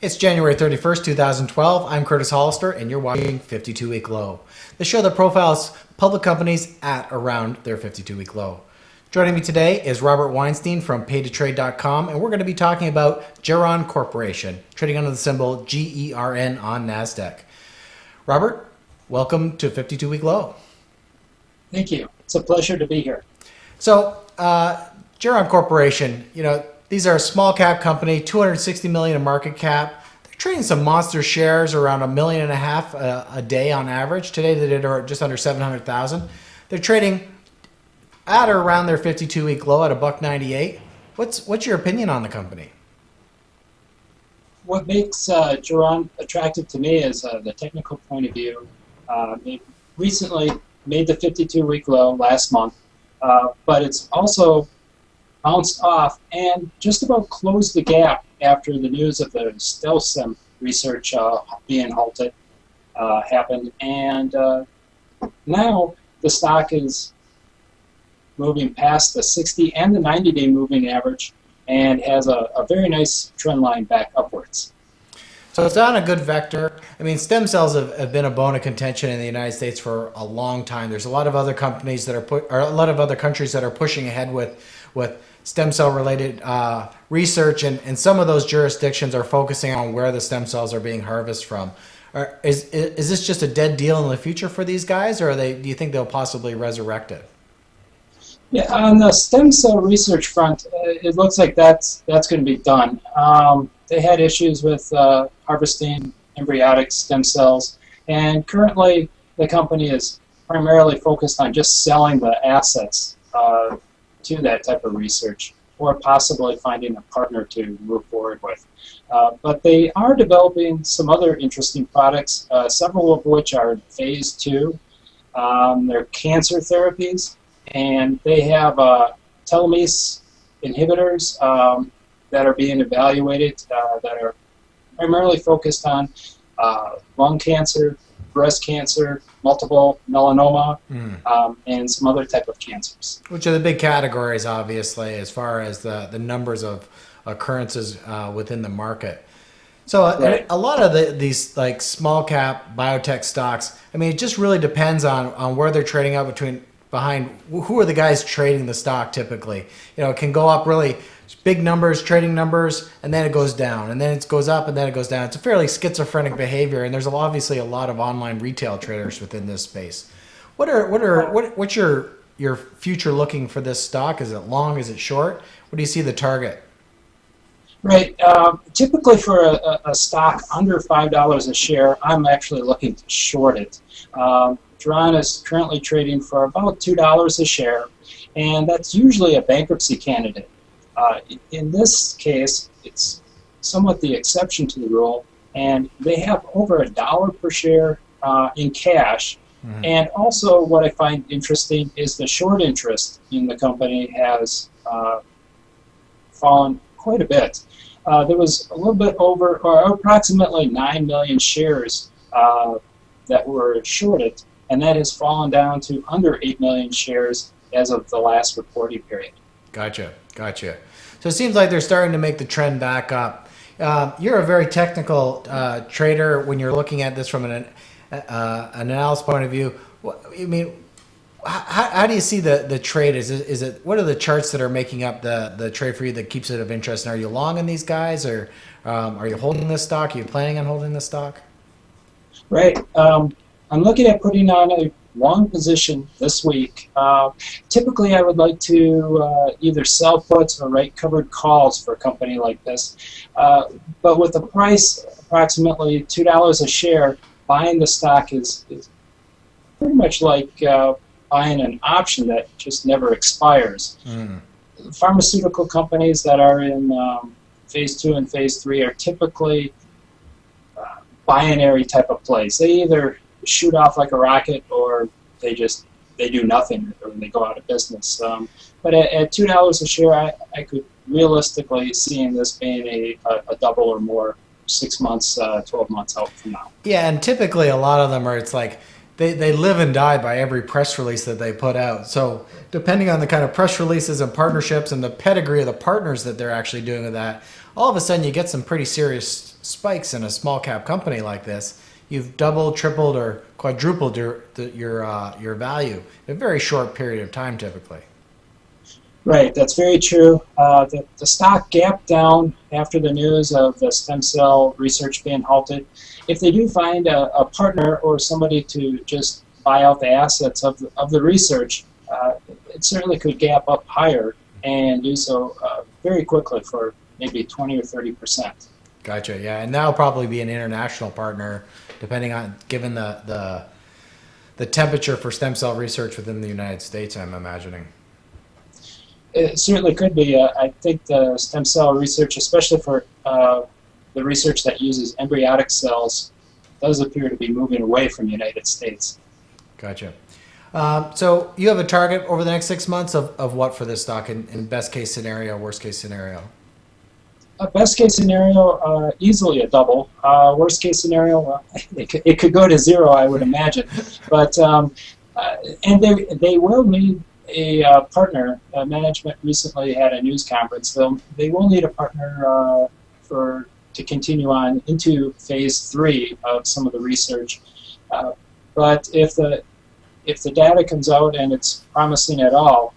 It's January 31st, 2012. I'm Curtis Hollister, and you're watching 52-Week Low, the show that profiles public companies at around their 52-week low. Joining me today is Robert Weinstein from paytotrade.com, and we're going to be talking about Geron Corporation, trading under the symbol GERN on NASDAQ. Robert, welcome to 52-Week Low. Thank you. It's a pleasure to be here. So, Geron Corporation, these are a small cap company, $260 million in market cap. They're trading some monster shares around $1.5 million a day on average. Today they did just under 700,000. They're trading at or around their 52-week low at $1.98. What's your opinion on the company? What makes Geron attractive to me is the technical point of view. They recently made the 52-week low last month, but it's also bounced off and just about closed the gap after the news of the stem research being halted happened. And now the stock is moving past the 60 and the 90-day moving average and has a very nice trend line back upwards. So it's on a good vector. I mean, stem cells have been a bone of contention in the United States for a long time. There's a lot of other companies that are a lot of other countries that are pushing ahead with stem cell related research, and some of those jurisdictions are focusing on where the stem cells are being harvested from. Is this just a dead deal in the future for these guys, or do you think they'll possibly resurrect it? Yeah, on the stem cell research front, it looks like that's going to be done. They had issues with harvesting embryonic stem cells, and currently the company is primarily focused on just selling the assets to that type of research, or possibly finding a partner to move forward with. But they are developing some other interesting products, several of which are phase 2. They're cancer therapies, and they have telomerase inhibitors that are being evaluated that are primarily focused on lung cancer, breast cancer, multiple melanoma, and some other type of cancers. Which are the big categories, obviously, as far as the numbers of occurrences within the market. So Right. a lot of these like small cap biotech stocks, I mean, it just really depends on where they're trading out behind who are the guys trading the stock typically. It can go up really big numbers, trading numbers, and then it goes down, and then it goes up, and then it goes down. It's a fairly schizophrenic behavior, and there's obviously a lot of online retail traders within this space. What's your future looking for this stock? Is it long? Is it short? What do you see the target? Right. Typically for a stock under $5 a share, I'm actually looking to short it. Geron is currently trading for about $2 a share, and that's usually a bankruptcy candidate. In this case, it's somewhat the exception to the rule, and they have over $1 per share in cash. Mm-hmm. And also what I find interesting is the short interest in the company has fallen quite a bit. There was a little bit over, or approximately 9 million shares that were shorted, and that has fallen down to under 8 million shares as of the last reporting period. Gotcha. So it seems like they're starting to make the trend back up. You're a very technical trader when you're looking at this from an analysis point of view. I mean, how do you see the trade? Is it what are the charts that are making up the trade for you that keeps it of interest? And are you long in these guys, or are you holding this stock? Are you planning on holding this stock? Right. I'm looking at putting on a long position this week. Typically, I would like to either sell puts or write covered calls for a company like this. But with the price approximately $2 a share, buying the stock is pretty much like buying an option that just never expires. Pharmaceutical companies that are in phase 2 and phase 3 are typically binary type of plays. They either shoot off like a rocket, or they do nothing, or they go out of business. But at $2 a share, I could realistically see this being a double or more 6 months, 12 months out from now. Yeah, and typically a lot of them are, it's like they live and die by every press release that they put out. So depending on the kind of press releases and partnerships and the pedigree of the partners that they're actually doing with that, all of a sudden you get some pretty serious spikes in a small cap company like this. You've doubled, tripled, or quadrupled your value in a very short period of time, typically. Right, that's very true. The stock gapped down after the news of the stem cell research being halted. If they do find a partner or somebody to just buy out the assets of the research, it certainly could gap up higher and do so very quickly for maybe 20 or 30%. Gotcha. Yeah, and that'll probably be an international partner, depending on given the temperature for stem cell research within the United States. I'm imagining. It certainly could be. I think the stem cell research, especially for the research that uses embryonic cells, does appear to be moving away from the United States. Gotcha. So you have a target over the next 6 months of what for this stock in best case scenario, worst case scenario? Best case scenario, easily a double. Worst case scenario, well, it could go to zero, I would imagine. But and they will need a partner. Management recently had a news conference. They will need a partner to continue on into phase 3 of some of the research. But if the data comes out and it's promising at all,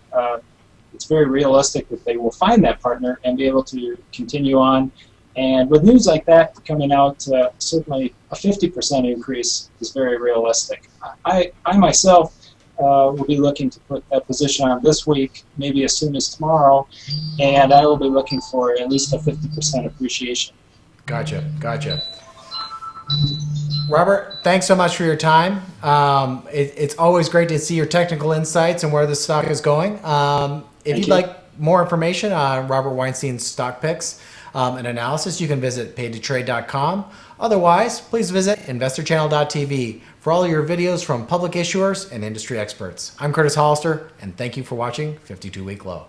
it's very realistic that they will find that partner and be able to continue on. And with news like that coming out, certainly a 50% increase is very realistic. I myself will be looking to put that position on this week, maybe as soon as tomorrow, and I will be looking for at least a 50% appreciation. Gotcha. Robert, thanks so much for your time. It's always great to see your technical insights and where the stock is going. If you'd like more information on Robert Weinstein's stock picks and analysis, you can visit paidtotrade.com. Otherwise, please visit InvestorCandyTV for all your videos from public issuers and industry experts. I'm Curtis Hollister, and thank you for watching 52 Week Low.